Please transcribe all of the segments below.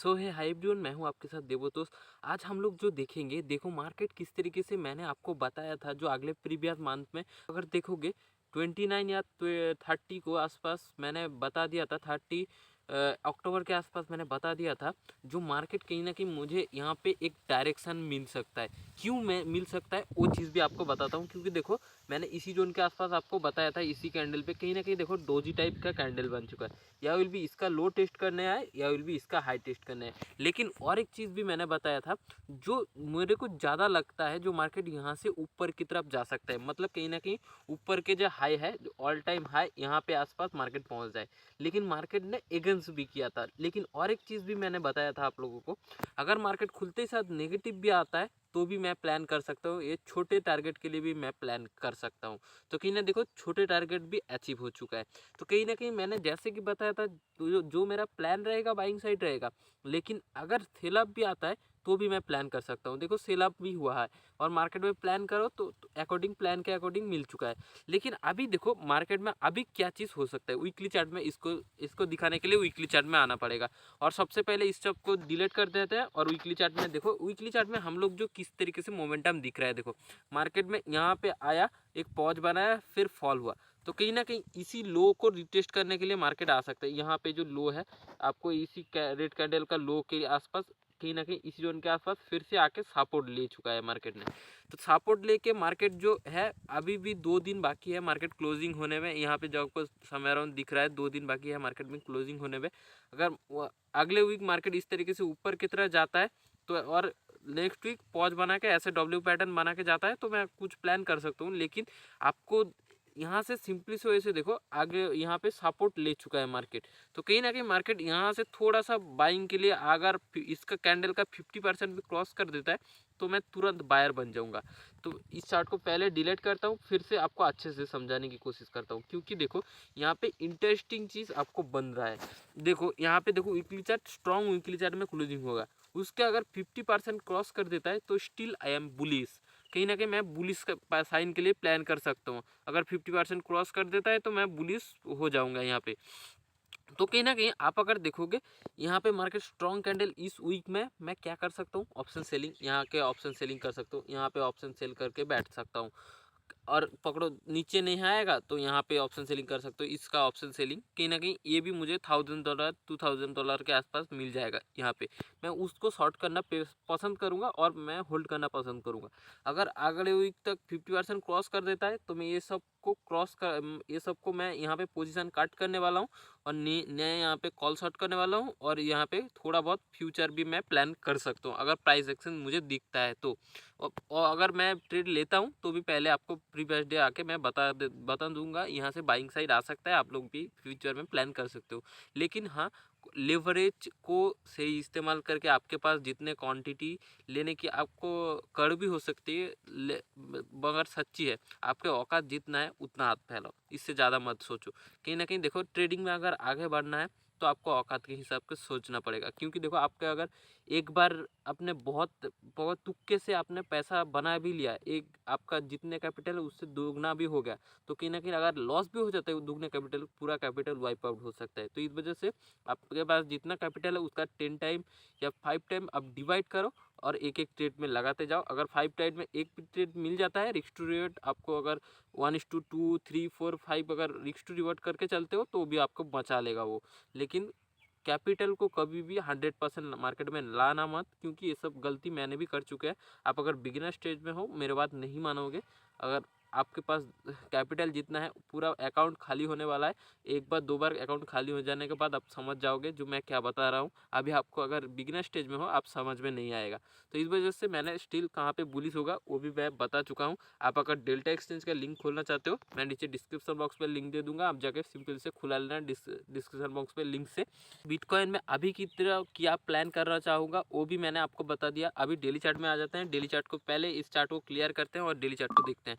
सो है hi everyone, मैं हूं आपके साथ देवोतोष। आज हम लोग जो देखेंगे, देखो मार्केट किस तरीके से मैंने आपको बताया था जो अगले प्रीवियस मंथ में अगर देखोगे 29 या 30 को आसपास मैंने बता दिया था। 30 अक्टूबर के आसपास मैंने बता दिया था जो मार्केट कहीं ना कहीं मुझे यहाँ पे एक डायरेक्शन मिल सकता है। क्यों मैं मिल सकता है वो चीज़ भी आपको बताता हूँ, क्योंकि देखो मैंने इसी जोन के आसपास आपको बताया था। इसी कैंडल पे कहीं ना कहीं देखो डोजी टाइप का कैंडल बन चुका है। या विल भी इसका लो टेस्ट करने आए या विल भी इसका हाई टेस्ट करने आए। लेकिन और एक चीज़ भी मैंने बताया था जो मेरे को ज़्यादा लगता है, जो मार्केट यहाँ से ऊपर की तरफ जा सकता है, मतलब कहीं ना कहीं ऊपर के जो हाई है, जो ऑल टाइम हाई यहाँ पे आसपास मार्केट पहुँच जाए। लेकिन मार्केट ने एगेंस्ट भी किया था। लेकिन और एक चीज़ भी मैंने बताया था आप लोगों को, अगर मार्केट खुलते ही साथ नेगेटिव भी आता है तो भी मैं प्लान कर सकता हूँ। ये छोटे टारगेट के लिए भी मैं प्लान कर सकता हूँ। तो कहीं ना देखो छोटे टारगेट भी अचीव हो चुका है। तो कहीं ना कहीं मैंने जैसे कि बताया था, तो जो मेरा प्लान रहेगा बाइंग साइड रहेगा। लेकिन अगर सेल अप भी आता है तो भी मैं प्लान कर सकता हूँ। देखो सेल अप भी हुआ है और मार्केट में प्लान करो तो अकॉर्डिंग प्लान के अकॉर्डिंग मिल चुका है। लेकिन अभी देखो मार्केट में अभी क्या चीज़ हो सकता है, वीकली चार्ट में इसको इसको दिखाने के लिए वीकली चार्ट में आना पड़ेगा। और सबसे पहले इस सब को डिलीट कर देते हैं और वीकली चार्ट में देखो। वीकली चार्ट में हम लोग जो किस तरीके से मोमेंटम दिख रहा है, देखो मार्केट में यहाँ पे आया, एक पॉज बनाया, फिर फॉल हुआ। तो कहीं ना कहीं इसी लो को रिटेस्ट करने के लिए मार्केट आ सकता है। यहाँ पे जो लो है आपको इसी रेड कैंडल का लो के आसपास, कहीं ना कहीं इसी जोन के आसपास फिर से आके सपोर्ट ले चुका है मार्केट ने। तो सपोर्ट लेके मार्केट जो है, अभी भी 2 दिन बाकी है मार्केट क्लोजिंग होने में। यहाँ पे जो आपको समय अराउंड दिख रहा है 2 दिन बाकी है मार्केट में क्लोजिंग होने में। अगर अगले वीक मार्केट इस तरीके से ऊपर की तरह जाता है तो, और नेक्स्ट वीक पॉज बना के ऐसे डब्ल्यू पैटर्न बना के जाता है, तो मैं कुछ प्लान कर सकता हूँ। लेकिन आपको यहाँ से सिंपली से वैसे देखो, आगे यहाँ पे सपोर्ट ले चुका है मार्केट। तो कहीं ना कहीं मार्केट यहाँ से थोड़ा सा बाइंग के लिए, अगर इसका कैंडल का 50% भी क्रॉस कर देता है तो मैं तुरंत बायर बन जाऊँगा। तो इस चार्ट को पहले डिलीट करता हूँ, फिर से आपको अच्छे से समझाने की कोशिश करता हूँ, क्योंकि देखो यहाँ पे इंटरेस्टिंग चीज़ आपको बन रहा है। देखो यहाँ पे देखो weekly chart, strong weekly chart में क्लोजिंग होगा, उसके अगर 50% क्रॉस कर देता है तो स्टिल आई एम बुलिश। कहीं ना कहीं मैं बुलिश का साइन के लिए प्लान कर सकता हूँ। अगर 50% क्रॉस कर देता है तो मैं बुलिश हो जाऊंगा यहाँ पे। तो कहीं ना कहीं आप अगर देखोगे यहाँ पे मार्केट स्ट्रॉन्ग कैंडल इस वीक में मैं क्या कर सकता हूँ, ऑप्शन सेलिंग, यहाँ के ऑप्शन सेलिंग कर सकता हूँ। यहाँ पे ऑप्शन सेल करके बैठ सकता हूँ। और पकड़ो नीचे नहीं आएगा तो यहाँ पे ऑप्शन सेलिंग कर सकते हो। इसका ऑप्शन सेलिंग कहीं ना कहीं ये भी मुझे $1000 $2000 के आसपास मिल जाएगा। यहाँ पे मैं उसको शॉर्ट करना पसंद करूँगा और मैं होल्ड करना पसंद करूँगा। अगर अगले वीक तक 50% क्रॉस कर देता है तो मैं ये सब को ये सबको मैं यहाँ पे पोजीशन कट करने वाला हूँ और नए यहाँ पे कॉल शॉर्ट करने वाला हूँ। और यहाँ पे थोड़ा बहुत फ्यूचर भी मैं प्लान कर सकता हूँ अगर प्राइस एक्शन मुझे दिखता है तो। और अगर मैं ट्रेड लेता हूँ तो भी पहले आपको प्रीवियस डे आके मैं बता दूंगा, यहाँ से बाइंग साइड आ सकता है, आप लोग भी फ्यूचर में प्लान कर सकते हो। लेकिन हाँ, लेवरेज को सही इस्तेमाल करके आपके पास जितने क्वांटिटी लेने की आपको कर भी हो सकती है, मगर सच्ची है आपके औकात जितना है उतना हाथ फैलाओ, इससे ज़्यादा मत सोचो। कहीं ना कहीं देखो ट्रेडिंग में अगर आगे बढ़ना है तो आपको औकात के हिसाब से सोचना पड़ेगा। क्योंकि देखो आपके अगर एक बार अपने बहुत बहुत तुक्के से आपने पैसा बना भी लिया, एक आपका जितने कैपिटल है उससे दुगना भी हो गया, तो कहीं ना कहीं अगर लॉस भी हो जाता है दुगने कैपिटल, पूरा कैपिटल वाइप आउट हो सकता है। तो इस वजह से आपके पास जितना कैपिटल है उसका 10 टाइम या 5 टाइम आप डिवाइड करो और एक एक ट्रेड में लगाते जाओ। अगर 5 ट्रेड में एक भी ट्रेड मिल जाता है रिस्क टू रिवर्ट आपको, अगर 1:2 3 4 5 अगर रिस्क टू रिवर्ट करके चलते हो तो भी आपको बचा लेगा वो। लेकिन कैपिटल को कभी भी 100% मार्केट में लाना मत, क्योंकि ये सब गलती मैंने भी कर चुके हैं। आप अगर बिगिनर स्टेज में हो मेरे बात नहीं मानोगे। अगर आपके पास कैपिटल जितना है पूरा अकाउंट खाली होने वाला है, एक बार दो बार अकाउंट खाली हो जाने के बाद आप समझ जाओगे जो मैं क्या बता रहा हूँ। अभी आपको अगर बिगिनर स्टेज में हो आप समझ में नहीं आएगा। तो इस वजह से मैंने स्टिल कहाँ पे बुलिश होगा वो भी मैं बता चुका हूँ। आप अगर डेल्टा एक्सचेंज का लिंक खोलना चाहते हो मैं नीचे डिस्क्रिप्शन बॉक्स पर लिंक दे दूंगा, आप जाके सिंपल से खुला लेना डिस्क्रिप्शन बॉक्स पे लिंक से। बिटकॉइन में अभी की तरह क्या प्लान करना चाहूँगा वो भी मैंने आपको बता दिया। अभी डेली चार्ट में आ जाते हैं। डेली चार्ट को पहले इस चार्ट को क्लियर करते हैं और डेली चार्ट को देखते हैं।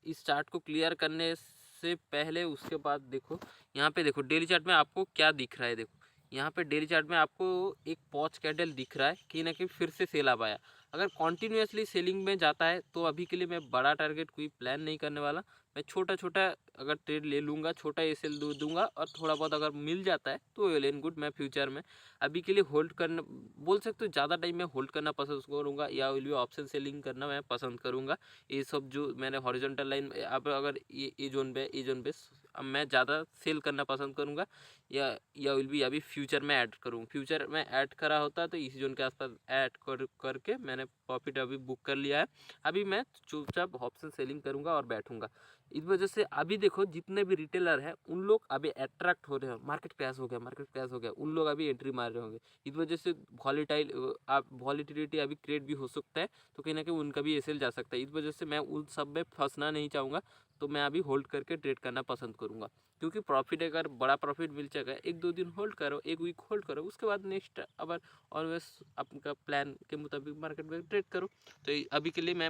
इस चार्ट को क्लियर करने से पहले उसके बाद देखो यहाँ पे, देखो डेली चार्ट में आपको क्या दिख रहा है। देखो यहाँ पे डेली चार्ट में आपको एक पॉच कैंडल दिख रहा है कि ना कि फिर से सेल आप आया। अगर कॉन्टीन्यूसली सेलिंग में जाता है तो अभी के लिए मैं बड़ा टारगेट कोई प्लान नहीं करने वाला, मैं छोटा छोटा अगर ट्रेड ले लूँगा, छोटा एसएल दूंगा और थोड़ा बहुत अगर मिल जाता है तो वेल एंड गुड। मैं फ्यूचर में अभी के लिए होल्ड करना, बोल सकते हो ज़्यादा टाइम मैं होल्ड करना पसंद करूँगा, या विल भी ऑप्शन सेलिंग करना मैं पसंद करूँगा। ये सब जो मैंने हॉरिजॉन्टल लाइन अब अगर ये जोन पे अब मैं ज़्यादा सेल करना पसंद करूँगा, या विल भी अभी फ्यूचर में ऐड करूँ। फ्यूचर में ऐड करा होता है तो इसी जोन के आसपास ऐड करके मैंने प्रॉफिट अभी बुक कर लिया है। अभी मैं चुपचाप ऑप्शन सेलिंग करूँगा और बैठूँगा। इस वजह से अभी देखो जितने भी रिटेलर हैं उन लोग अभी अट्रैक्ट हो रहे हैं, मार्केट क्रैश हो गया, मार्केट क्रैश हो गया, उन लोग अभी एंट्री मार रहे होंगे। इस वजह से वॉलीटिलिटी अभी क्रिएट भी हो सकता है, तो कहीं ना कहीं उनका भी एसएल जा सकता है। इस वजह से मैं उन सब में फंसना नहीं चाहूँगा, तो मैं अभी होल्ड करके ट्रेड करना पसंद करूँगा। क्योंकि प्रॉफिट अगर बड़ा प्रॉफिट मिल जाएगा, 1-2 दिन होल्ड करो, 1 वीक होल्ड करो, उसके बाद नेक्स्ट अगर ऑलवेज आपका प्लान के मुताबिक मार्केट में ट्रेड करो। तो अभी के लिए मैं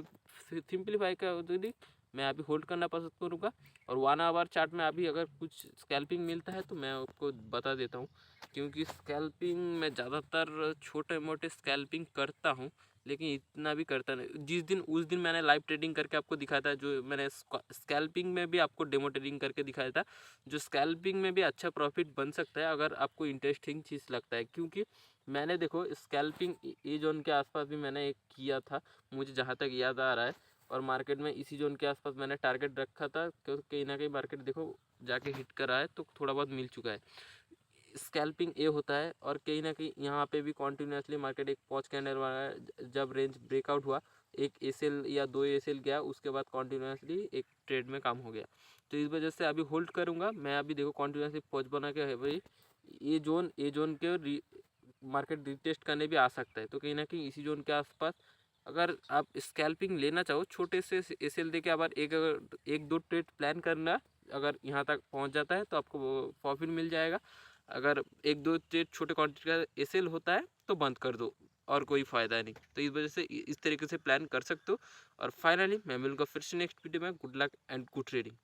सिंपलीफाई कर मैं अभी होल्ड करना पसंद करूँगा। और 1 आवर चार्ट में अभी अगर कुछ स्कैल्पिंग मिलता है तो मैं आपको बता देता हूँ, क्योंकि स्कैल्पिंग मैं ज़्यादातर छोटे मोटे स्कैल्पिंग करता हूँ, लेकिन इतना भी करता नहीं। उस दिन मैंने लाइव ट्रेडिंग करके आपको दिखाया था, जो मैंने स्कैल्पिंग में भी आपको डेमो ट्रेडिंग करके दिखाया था, जो स्कैल्पिंग में भी अच्छा प्रॉफिट बन सकता है अगर आपको इंटरेस्टिंग चीज़ लगता है। क्योंकि मैंने देखो स्कैल्पिंग ए जोन के आसपास भी मैंने एक किया था, मुझे जहाँ तक याद आ रहा है, और मार्केट में इसी जोन के आसपास मैंने टारगेट रखा था, क्योंकि कहीं ना कहीं मार्केट देखो जाके हिट करा है, तो थोड़ा बहुत मिल चुका है। स्कैल्पिंग ए होता है, और कहीं ना कहीं यहाँ पे भी कॉन्टिन्यूसली मार्केट एक पॉच कैंडल वाला जब रेंज ब्रेकआउट हुआ, एक एसएल या 2 एसएल गया, उसके बाद कॉन्टिन्यूसली एक ट्रेड में काम हो गया। तो इस वजह से अभी होल्ड करूँगा मैं। अभी देखो कॉन्टिन्यूसली पॉच बना के है भाई, ए जोन के मार्केट रिटेस्ट करने भी आ सकता है। तो कहीं ना कहीं इसी जोन के आसपास अगर आप स्कैल्पिंग लेना चाहो, छोटे से एसएल दे के अगर एक दो ट्रेड प्लान करना, अगर यहाँ तक पहुँच जाता है तो आपको प्रॉफिट मिल जाएगा। अगर 1-2 ट्रेड छोटे क्वांटिटी का एसएल होता है तो बंद कर दो, और कोई फ़ायदा नहीं। तो इस वजह से इस तरीके से प्लान कर सकते हो। और फाइनली मैं मिलूँगा फिर से नेक्स्ट वीडियो में। Good luck and good trading.